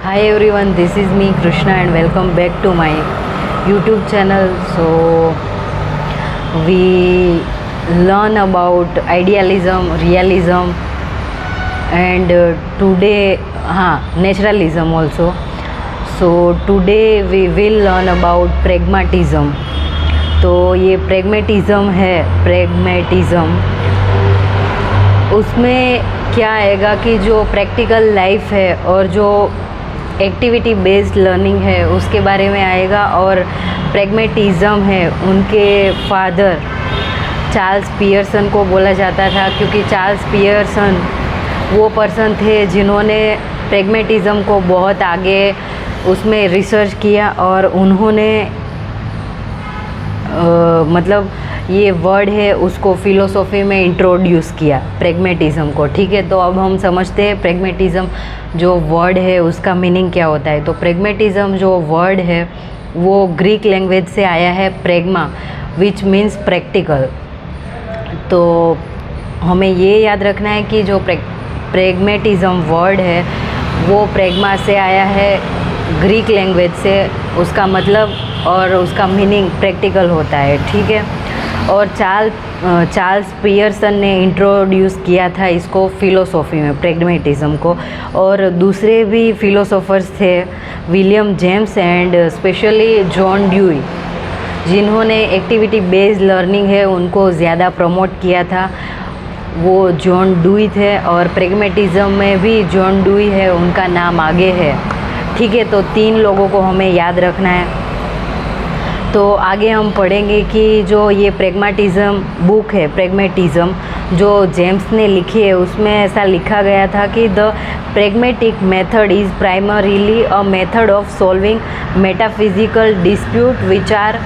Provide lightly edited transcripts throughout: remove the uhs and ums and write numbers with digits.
Hi everyone, this is me Krishna and welcome back to my YouTube channel. So we learn about idealism, realism and today naturalism also. So today we will learn about pragmatism. तो ये pragmatism है, pragmatism उसमें क्या आएगा कि जो practical life है और जो एक्टिविटी बेस्ड लर्निंग है उसके बारे में आएगा। और प्रैग्मेटिज़म है, उनके फादर चार्ल्स पियर्सन को बोला जाता था, क्योंकि चार्ल्स पियर्सन वो पर्सन थे जिन्होंने प्रैग्मेटिज़म को बहुत आगे उसमें रिसर्च किया और उन्होंने मतलब ये वर्ड है उसको फ़िलोसॉफ़ी में इंट्रोड्यूस किया प्रैग्मेटिज़म को। ठीक है, तो अब हम समझते हैं प्रैग्मेटिज़म जो वर्ड है उसका मीनिंग क्या होता है। तो प्रैग्मेटिज़म जो वर्ड है वो ग्रीक लैंग्वेज से आया है, प्रेग्मा विच मीन्स प्रैक्टिकल। तो हमें ये याद रखना है कि जो प्रैग्मेटिज़म वर्ड है वो प्रेग्मा से आया है, ग्रीक लैंग्वेज से, उसका मतलब और उसका मीनिंग प्रैक्टिकल होता है। ठीक है, और चार्ल्स पियर्सन ने इंट्रोड्यूस किया था इसको फ़िलोसॉफ़ी में, प्रैग्मेटिज़म को। और दूसरे भी फ़िलोसोफर्स थे, William James and specially John dewy, जिन्होंने एक्टिविटी बेस्ड लर्निंग है उनको ज़्यादा प्रमोट किया था, वो जॉन ड्यूई थे। और प्रैग्मेटिज़म में भी जॉन ड्यूई है, उनका नाम आगे है। ठीक है, तो 3 लोगों को हमें याद रखना है। तो आगे हम पढ़ेंगे कि जो ये प्रैग्मेटिज़म बुक है, प्रैग्मेटिज़म जो जेम्स ने लिखी है, उसमें ऐसा लिखा गया था कि the pragmatic method is primarily a method of solving metaphysical dispute which are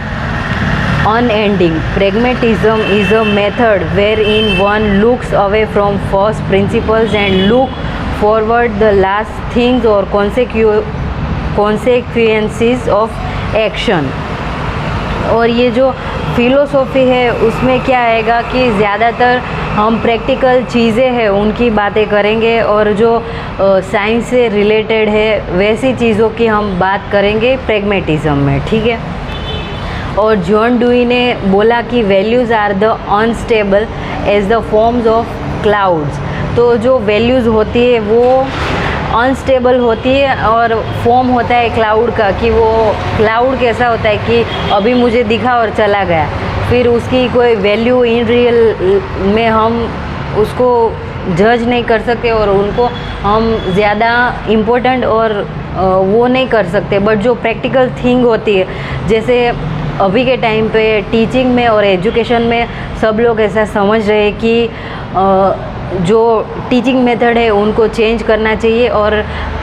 unending. Pragmatism is a method wherein one looks away from first principles and look forward the last things or consequences of action. और ये जो philosophy है उसमें क्या आएगा कि ज़्यादातर हम प्रैक्टिकल चीज़ें हैं उनकी बातें करेंगे, और जो साइंस से रिलेटेड है वैसी चीज़ों की हम बात करेंगे प्रैग्मेटिज़म में। ठीक है, और जॉन ड्यूई ने बोला कि values are the unstable as the forms of clouds. तो जो वैल्यूज़ होती है वो अनस्टेबल होती है और फॉर्म होता है क्लाउड का, कि वो क्लाउड कैसा होता है कि अभी मुझे दिखा और चला गया, फिर उसकी कोई वैल्यू इन रियल में हम उसको जज नहीं कर सकते और उनको हम ज़्यादा इम्पोर्टेंट और वो नहीं कर सकते। बट जो प्रैक्टिकल थिंग होती है, जैसे अभी के टाइम पे टीचिंग में और एजुकेशन में सब लोग ऐसा समझ रहे हैं कि जो टीचिंग मेथड है उनको चेंज करना चाहिए, और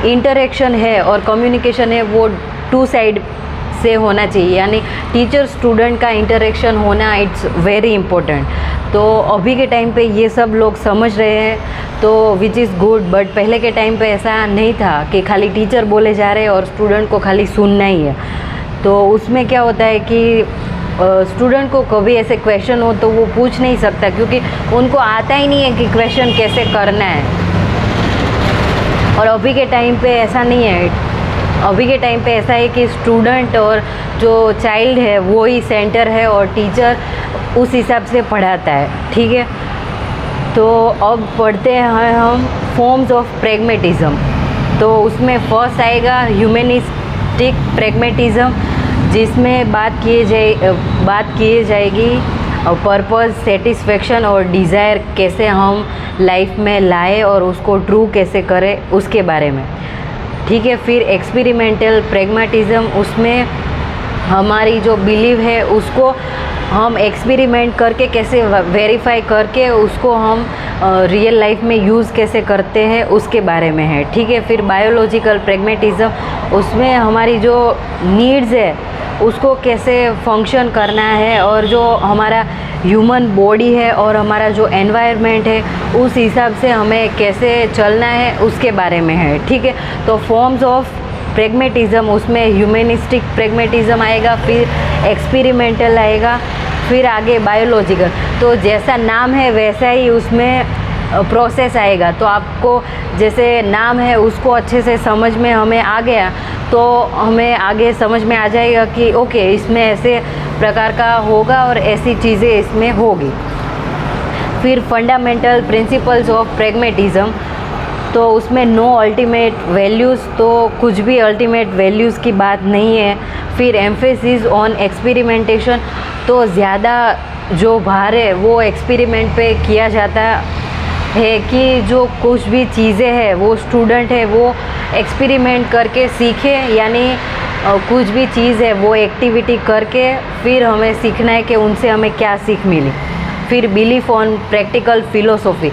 इंटरेक्शन है और कम्युनिकेशन है वो 2 साइड से होना चाहिए, यानी टीचर स्टूडेंट का इंटरेक्शन होना इट्स वेरी इम्पोर्टेंट। तो अभी के टाइम पे ये सब लोग समझ रहे हैं, तो विच इज़ गुड। बट पहले के टाइम पे ऐसा नहीं था कि खाली टीचर बोले जा रहे हैं और स्टूडेंट को खाली सुनना ही है। तो उसमें क्या होता है कि स्टूडेंट को कभी ऐसे क्वेश्चन हो तो वो पूछ नहीं सकता, क्योंकि उनको आता ही नहीं है कि क्वेश्चन कैसे करना है। और अभी के टाइम पे ऐसा नहीं है, अभी के टाइम पे ऐसा है कि स्टूडेंट और जो चाइल्ड है वो ही सेंटर है और टीचर उस हिसाब से पढ़ाता है। ठीक है, तो अब पढ़ते हैं हम फॉर्म्स ऑफ प्रैग्मेटिज़म। तो उसमें फर्स्ट आएगा ह्यूमनिस्टिक प्रैग्मेटिज़म, जिसमें बात की जाएगी पर्पस, सेटिस्फेक्शन और डिज़ायर कैसे हम लाइफ में लाए और उसको ट्रू कैसे करें उसके बारे में। ठीक है, फिर एक्सपेरिमेंटल प्रैग्मेटिज़म, उसमें हमारी जो बिलीव है उसको हम एक्सपेरिमेंट करके कैसे वेरीफाई करके उसको हम रियल लाइफ में यूज़ कैसे करते हैं उसके बारे में है। ठीक है, फिर बायोलॉजिकल प्रैग्मेटिज़म, उसमें हमारी जो नीड्स है उसको कैसे फंक्शन करना है, और जो हमारा ह्यूमन बॉडी है और हमारा जो एनवायरनमेंट है उस हिसाब से हमें कैसे चलना है उसके बारे में है। ठीक है, तो फॉर्म्स ऑफ प्रैग्मेटिज़म उसमें ह्यूमनिस्टिक प्रैग्मेटिज़म आएगा, फिर एक्सपेरिमेंटल आएगा, फिर आगे बायोलॉजिकल। तो जैसा नाम है वैसा ही उसमें प्रोसेस आएगा। तो आपको जैसे नाम है उसको अच्छे से समझ में हमें आ गया तो हमें आगे समझ में आ जाएगा कि ओके इसमें ऐसे प्रकार का होगा और ऐसी चीज़ें इसमें होगी। फिर फंडामेंटल प्रिंसिपल्स ऑफ प्रैग्मेटिज्म, तो उसमें नो अल्टीमेट वैल्यूज़, तो कुछ भी अल्टीमेट वैल्यूज़ की बात नहीं है। फिर एम्फेसिस ऑन एक्सपेरिमेंटेशन, तो ज़्यादा जो भार है वो एक्सपेरिमेंट पे किया जाता है कि जो कुछ भी चीज़ें हैं वो स्टूडेंट है वो एक्सपेरिमेंट करके सीखे, यानी कुछ भी चीज़ है वो एक्टिविटी करके फिर हमें सीखना है कि उनसे हमें क्या सीख मिली। फिर बिलीफ ऑन प्रैक्टिकल फ़िलोसॉफ़ी,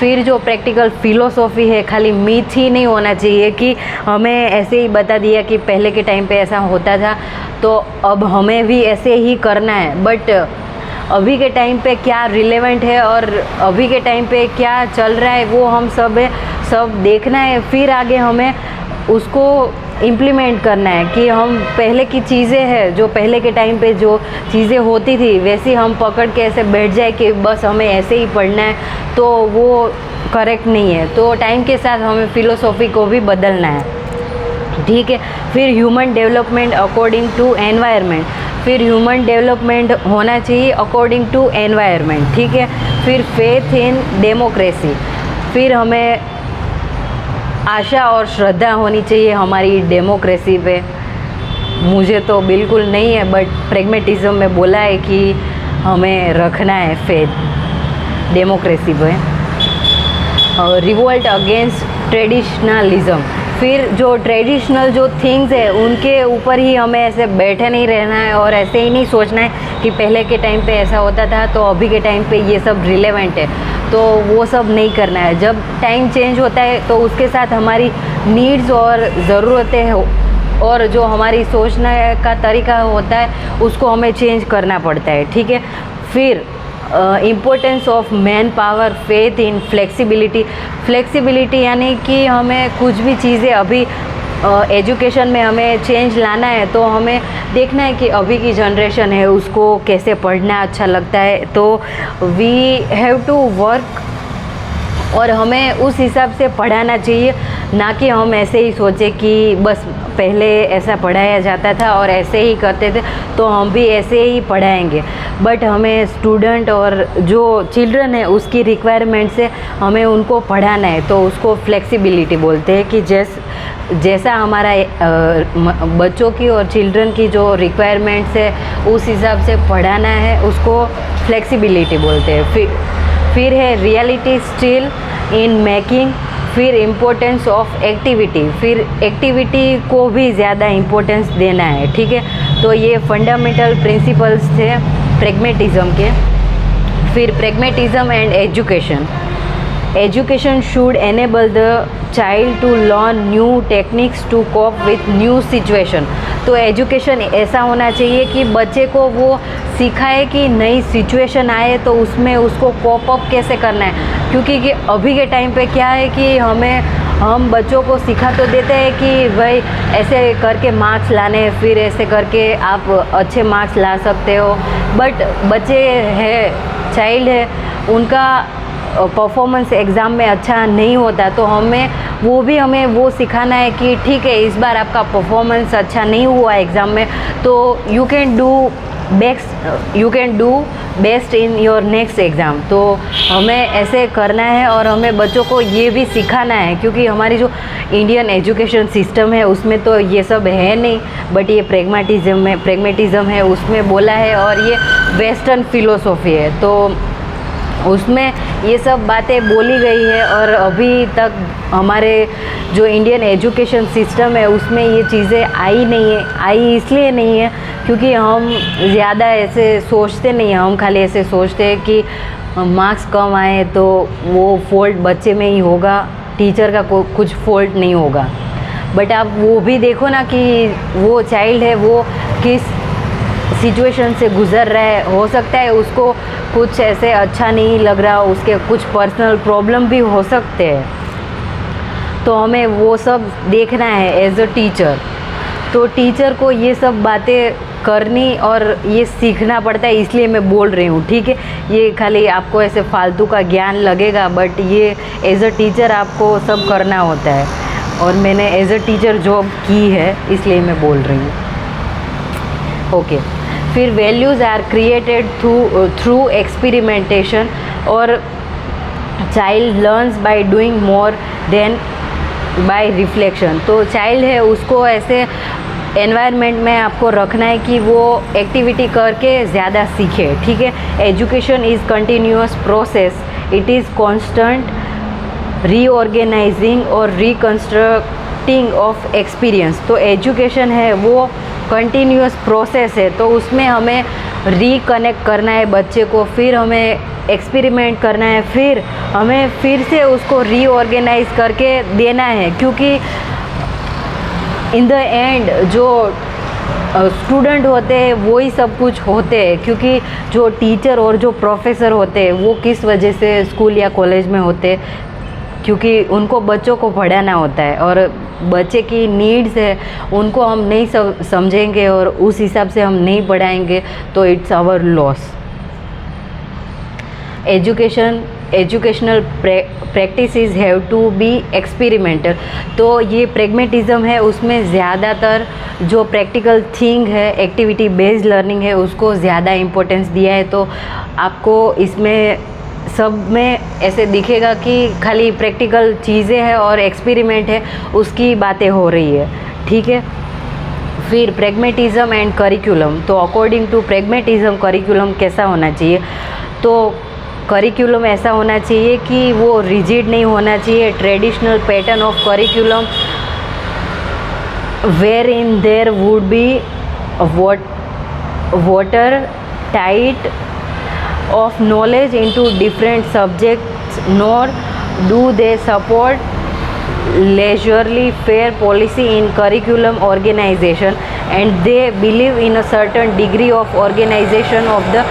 फिर जो प्रैक्टिकल फ़िलोसॉफ़ी है खाली मीथ ही नहीं होना चाहिए कि हमें ऐसे ही बता दिया कि पहले के टाइम पे ऐसा होता था तो अब हमें भी ऐसे ही करना है, बट अभी के टाइम पे क्या रिलेवेंट है और अभी के टाइम पे क्या चल रहा है वो हम सब देखना है। फिर आगे हमें उसको इम्प्लीमेंट करना है कि हम पहले की चीज़ें हैं जो पहले के टाइम पे जो चीज़ें होती थी वैसी हम पकड़ के ऐसे बैठ जाए कि बस हमें ऐसे ही पढ़ना है, तो वो करेक्ट नहीं है। तो टाइम के साथ हमें फ़िलोसॉफ़ी को भी बदलना है, ठीक है। फिर human development according to environment, फिर ह्यूमन डेवलपमेंट होना चाहिए अकॉर्डिंग टू एनवायरनमेंट, ठीक है। फिर फेथ इन डेमोक्रेसी, फिर हमें आशा और श्रद्धा होनी चाहिए हमारी डेमोक्रेसी पे। मुझे तो बिल्कुल नहीं है, बट प्रैग्मेटिज्म में बोला है कि हमें रखना है फेथ डेमोक्रेसी पे। और रिवोल्ट अगेंस्ट ट्रेडिशनलिज्म, फिर जो ट्रेडिशनल जो थिंग्स है उनके ऊपर ही हमें ऐसे बैठे नहीं रहना है और ऐसे ही नहीं सोचना है कि पहले के टाइम पे ऐसा होता था तो अभी के टाइम पे ये सब रिलेवेंट है, तो वो सब नहीं करना है। जब टाइम चेंज होता है तो उसके साथ हमारी नीड्स और ज़रूरतें और जो हमारी सोचने का तरीका होता है उसको हमें चेंज करना पड़ता है, ठीक है। फिर importance of man power, faith in flexibility, flexibility यानी कि हमें कुछ भी चीज़ें अभी एजुकेशन में हमें चेंज लाना है तो हमें देखना है कि अभी की जनरेशन है उसको कैसे पढ़ना अच्छा लगता है, तो वी हैव टू वर्क और हमें उस हिसाब से पढ़ाना चाहिए, ना कि हम ऐसे ही सोचें कि बस पहले ऐसा पढ़ाया जाता था और ऐसे ही करते थे तो हम भी ऐसे ही पढ़ाएंगे। बट हमें स्टूडेंट और जो चिल्ड्रन है उसकी रिक्वायरमेंट से हमें उनको पढ़ाना है, तो उसको फ्लेक्सिबिलिटी बोलते हैं कि जैसा हमारा बच्चों की और चिल्ड्रन की जो रिक्वायरमेंट्स है उस हिसाब से पढ़ाना है, उसको फ्लेक्सिबिलिटी बोलते हैं। फिर है रियलिटी स्टिल इन मेकिंग, फिर इम्पोर्टेंस ऑफ एक्टिविटी, फिर एक्टिविटी को भी ज़्यादा इम्पोर्टेंस देना है, ठीक है। तो ये फंडामेंटल प्रिंसिपल्स थे प्रैग्मेटिज्म के। फिर pragmatism and education, education should enable the child to learn new techniques to cope with new situation, तो एजुकेशन ऐसा होना चाहिए कि बच्चे को वो सिखाए कि नई सिचुएशन आए तो उसमें उसको कोप अप कैसे करना है, क्योंकि अभी के टाइम पे क्या है कि हम बच्चों को सिखा तो देते हैं कि भाई ऐसे करके मार्क्स लाने, फिर ऐसे करके आप अच्छे मार्क्स ला सकते हो, बट बच्चे है चाइल्ड है उनका परफॉर्मेंस एग्ज़ाम में अच्छा नहीं होता, तो हमें वो सिखाना है कि ठीक है इस बार आपका परफॉर्मेंस अच्छा नहीं हुआ एग्ज़ाम में तो you can do best in your next exam. तो हमें ऐसे करना है और हमें बच्चों को ये भी सिखाना है, क्योंकि हमारी जो इंडियन एजुकेशन सिस्टम है उसमें तो ये सब है नहीं, बट ये प्रैग्मेटिज्म है उसमें बोला है, और ये वेस्टर्न फिलोसॉफी है तो उसमें ये सब बातें बोली गई है। और अभी तक हमारे जो इंडियन एजुकेशन सिस्टम है उसमें ये चीज़ें आई इसलिए नहीं है क्योंकि हम ज़्यादा ऐसे सोचते नहीं हैं, हम खाली ऐसे सोचते हैं कि मार्क्स कम आए तो वो फॉल्ट बच्चे में ही होगा, टीचर का कुछ फॉल्ट नहीं होगा। बट आप वो भी देखो ना कि वो चाइल्ड है वो किस सिचुएशन से गुज़र रहा है, हो सकता है उसको कुछ ऐसे अच्छा नहीं लग रहा, उसके कुछ पर्सनल प्रॉब्लम भी हो सकते हैं, तो हमें वो सब देखना है एज अ टीचर। तो टीचर को ये सब बातें करनी और ये सीखना पड़ता है, इसलिए मैं बोल रही हूँ, ठीक है। ये खाली आपको ऐसे फालतू का ज्ञान लगेगा, बट ये एज अ टीचर आपको सब करना होता है, और मैंने एज अ टीचर जॉब की है, इसलिए मैं बोल रही हूँ। ओके, फिर values are created through experimentation, और child learns by doing more than by reflection. तो चाइल्ड है उसको ऐसे एनवायरनमेंट में आपको रखना है कि वो एक्टिविटी करके ज़्यादा सीखे, ठीक है। Education is continuous process, it is constant reorganising और रिकन्स्ट्रक्टिंग ऑफ एक्सपीरियंस। तो एजुकेशन है वो कंटिन्यूअस प्रोसेस है, तो उसमें हमें रिकनेक्ट करना है बच्चे को, फिर हमें एक्सपेरिमेंट करना है, फिर हमें फिर से उसको रीऑर्गेनाइज करके देना है, क्योंकि इन द एंड जो स्टूडेंट होते हैं वही सब कुछ होते हैं, क्योंकि जो टीचर और जो प्रोफेसर होते हैं वो किस वजह से स्कूल या कॉलेज में होते हैं, क्योंकि उनको बच्चों को पढ़ाना होता है, और बच्चे की नीड्स है उनको हम नहीं समझेंगे और उस हिसाब से हम नहीं पढ़ाएंगे, तो it's our loss. Educational practices have to be experimental. तो ये प्रेगमेटिज्म है, उसमें ज़्यादातर जो प्रैक्टिकल थिंग है, एक्टिविटी बेस्ड लर्निंग है, उसको ज़्यादा इम्पोर्टेंस दिया है। तो आपको इसमें सब में ऐसे दिखेगा कि खाली प्रैक्टिकल चीज़ें हैं और एक्सपेरिमेंट है, उसकी बातें हो रही है, ठीक है। फिर प्रेगमेटिज्म एंड करिकुलम। तो अकॉर्डिंग टू प्रेगमेटिज्म करिकुलम कैसा होना चाहिए? तो करिकुलम ऐसा होना चाहिए कि वो रिजिड नहीं होना चाहिए। Traditional pattern of curriculum wherein there would be water tight of knowledge into different subjects, nor do they support leisurely fair policy in curriculum organization, and they believe in a certain degree of organization of the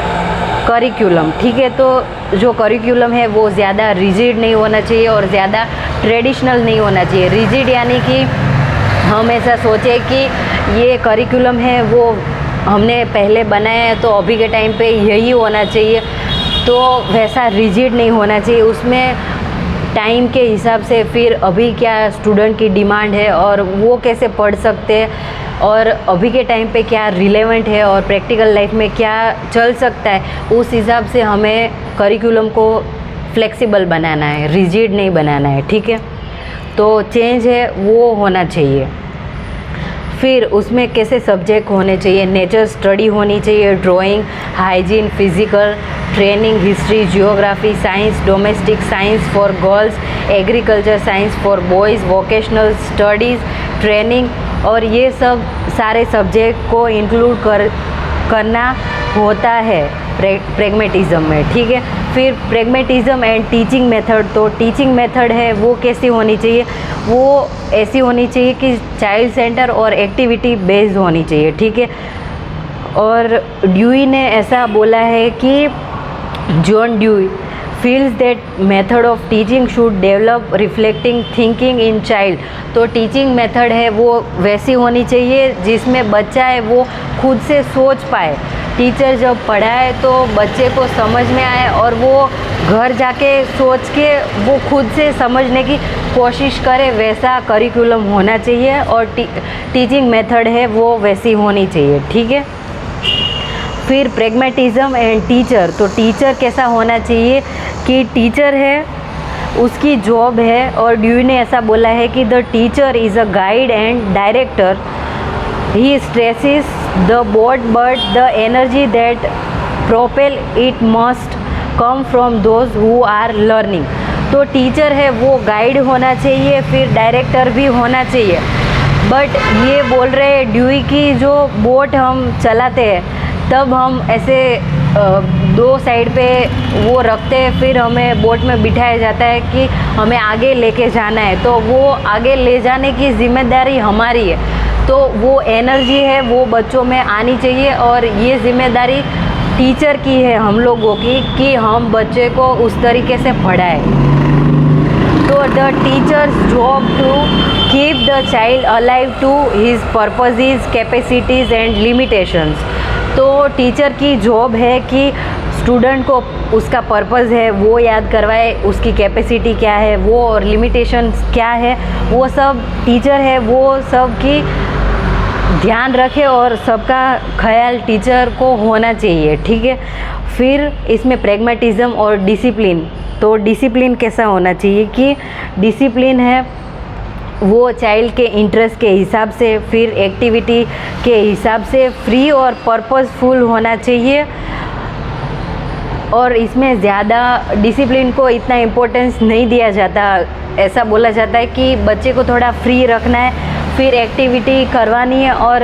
curriculum, ठीक है। तो जो curriculum है वो ज़्यादा rigid नहीं होना चाहिए और ज़्यादा ट्रेडिशनल नहीं होना चाहिए। रिजिड यानी कि हम ऐसा सोचें कि ये करिकुलम है वो हमने पहले बनाया है तो अभी के टाइम पे यही होना चाहिए, तो वैसा रिजिड नहीं होना चाहिए। उसमें टाइम के हिसाब से फिर अभी क्या स्टूडेंट की डिमांड है और वो कैसे पढ़ सकते हैं और अभी के टाइम पे क्या रिलेवेंट है और प्रैक्टिकल लाइफ में क्या चल सकता है, उस हिसाब से हमें करिकुलम को फ्लेक्सिबल बनाना है, रिजिड नहीं बनाना है, ठीक है। तो चेंज है वो होना चाहिए। फिर उसमें कैसे सब्जेक्ट होने चाहिए? नेचर स्टडी होनी चाहिए, drawing, hygiene, physical training, history, geography, science, domestic science for girls, agriculture science for boys, vocational studies training, और ये सब सारे सब्जेक्ट को इंक्लूड करना होता है प्रेगमेटिज्म में, ठीक है। फिर प्रेगमेटिज्म एंड टीचिंग मेथड। तो टीचिंग मेथड है वो कैसी होनी चाहिए? वो ऐसी होनी चाहिए कि चाइल्ड सेंटर और एक्टिविटी बेस्ड होनी चाहिए, ठीक है। और ड्यूई ने ऐसा बोला है कि John dewy feels that method of teaching should develop reflecting thinking in child। तो टीचिंग मेथड है वो वैसी होनी चाहिए जिसमें बच्चा है वो खुद से सोच पाए। टीचर जब पढ़ाए तो बच्चे को समझ में आए और वो घर जाके सोच के वो खुद से समझने की कोशिश करे, वैसा करिकुलम होना चाहिए और टीचिंग मेथड है वो वैसी होनी चाहिए, ठीक है। फिर प्रेगमेटिज्म एंड टीचर। तो टीचर कैसा होना चाहिए कि टीचर है उसकी जॉब है, और ड्यूई ने ऐसा बोला है कि the teacher is a guide and director, he steers the boat but the energy that propel it must come from those who are learning. तो टीचर है वो गाइड होना चाहिए, फिर डायरेक्टर भी होना चाहिए, बट ये बोल रहे हैं ड्यूई की जो बोट हम चलाते हैं तब हम ऐसे दो साइड पे वो रखते हैं, फिर हमें बोट में बिठाया जाता है कि हमें आगे लेके जाना है, तो वो आगे ले जाने की जिम्मेदारी हमारी है। तो वो एनर्जी है वो बच्चों में आनी चाहिए और ये जिम्मेदारी टीचर की है हम लोगों की कि हम बच्चे को उस तरीके से पढ़ाएं। तो the teacher's job to keep the child alive to his purposes, capacities and limitations। तो टीचर की जॉब है कि स्टूडेंट को उसका पर्पज़ है वो याद करवाए, उसकी कैपेसिटी क्या है वो और लिमिटेशन क्या है वो सब टीचर है वो सब की ध्यान रखे और सबका ख्याल टीचर को होना चाहिए, ठीक है। फिर इसमें प्रैग्मेटिज्म और डिसिप्लिन। तो डिसिप्लिन कैसा होना चाहिए कि डिसिप्लिन है वो चाइल्ड के इंटरेस्ट के हिसाब से, फिर एक्टिविटी के हिसाब से फ्री और पर्पसफुल होना चाहिए। और इसमें ज़्यादा डिसिप्लिन को इतना इम्पोर्टेंस नहीं दिया जाता। ऐसा बोला जाता है कि बच्चे को थोड़ा फ्री रखना है, फिर एक्टिविटी करवानी है और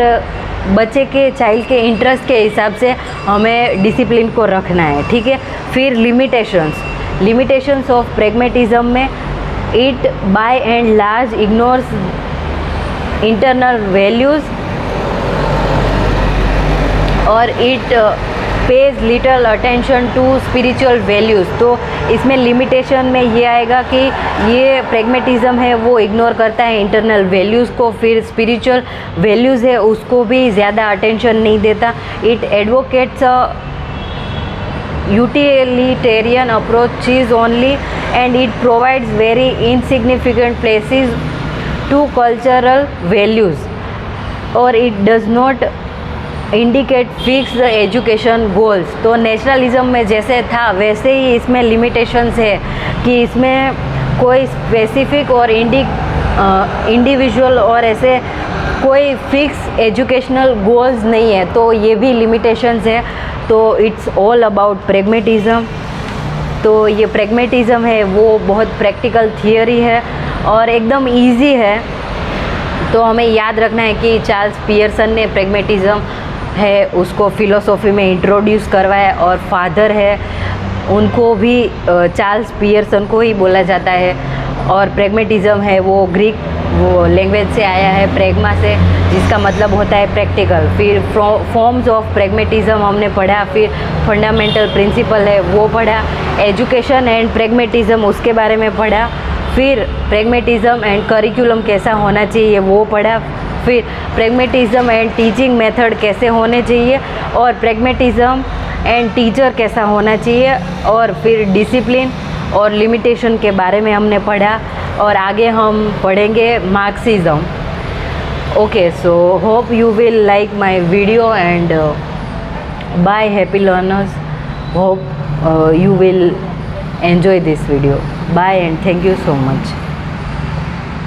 बच्चे के चाइल्ड के इंटरेस्ट के हिसाब से हमें डिसिप्लिन को रखना है, ठीक है। फिर लिमिटेशंस ऑफ प्रैग्मेटिज्म में it by and large ignores internal values और it pays little attention to spiritual values. तो इसमें लिमिटेशन में ये आएगा कि ये प्रैग्मेटिज्म है वो इग्नोर करता है इंटरनल वैल्यूज़ को, फिर स्पिरिचुअल वैल्यूज़ है उसको भी ज़्यादा अटेंशन नहीं देता। It advocates utilitarian approaches only and it provides very insignificant places to cultural values or it does not indicate fixed education goals। तो नेशनलिज्म में जैसे था वैसे ही इसमें लिमिटेशंस है कि इसमें कोई स्पेसिफिक और इंडिविजुअल और ऐसे कोई फिक्स एजुकेशनल गोल्स नहीं है, तो ये भी लिमिटेशंस है। तो इट्स ऑल अबाउट प्रैग्मेटिज्म। तो ये प्रैग्मेटिज्म है वो बहुत प्रैक्टिकल थियोरी है और एकदम इजी है। तो हमें याद रखना है कि चार्ल्स पियर्सन ने प्रैग्मेटिज्म है उसको फ़िलोसॉफ़ी में इंट्रोड्यूस करवाया और फादर है उनको भी चार्ल्स पियर्सन को ही बोला जाता है। और प्रैग्मेटिज्म है वो ग्रीक लैंग्वेज से आया है, प्रैग्मा से, जिसका मतलब होता है प्रैक्टिकल। फिर फॉर्म्स ऑफ प्रैग्मेटिज्म हमने पढ़ा, फिर फंडामेंटल प्रिंसिपल है वो पढ़ा, एजुकेशन एंड प्रैग्मेटिज्म उसके बारे में पढ़ा, फिर प्रैग्मेटिज्म एंड करिकुलम कैसा होना चाहिए वो पढ़ा, फिर प्रैग्मेटिज्म एंड टीचिंग मेथड कैसे होने चाहिए और प्रैग्मेटिज्म एंड टीचर कैसा होना चाहिए, और फिर डिसिप्लिन और लिमिटेशन के बारे में हमने पढ़ा। और आगे हम पढ़ेंगे Marxism. Okay, so hope you will like my video and bye happy learners. Hope you will enjoy this video. Bye and thank you so much.